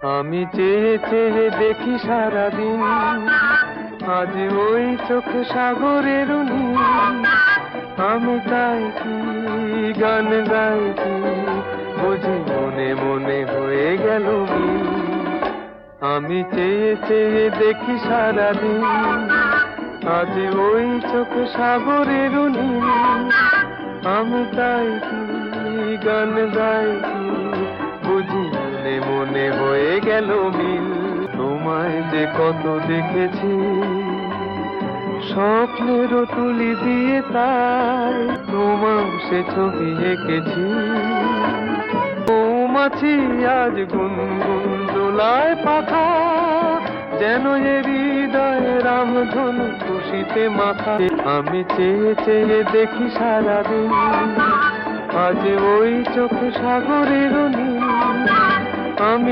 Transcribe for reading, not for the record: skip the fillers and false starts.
আমি চেয়ে চেয়ে দেখি সারাদিন, আজ ওই চোখে সাগরের নীল। আমি তাই কি গান গাই কি, বুঝি মনে মনে হয়ে গেল মিল। আমি চেয়ে চেয়ে দেখি সারাদিন, আজ ওই চোখে সাগরের নীল। আমি তাই কি গান গাই কি, বুঝি মনে মনে হয়ে গেল মিল। তোমায় যে কত দেখেছি স্বপ্নের তুলি দিয়ে, তাই তোমার সে ছবি এঁকেছি। মৌমাছি আজ গুনগুন দোলায় পাখা, যেন এ হৃদয় রামধনু খুশিতে মাথা। আমি চেয়ে চেয়ে দেখি সারাদিন, আজ ওই চোখে সাগরের নীল। আমি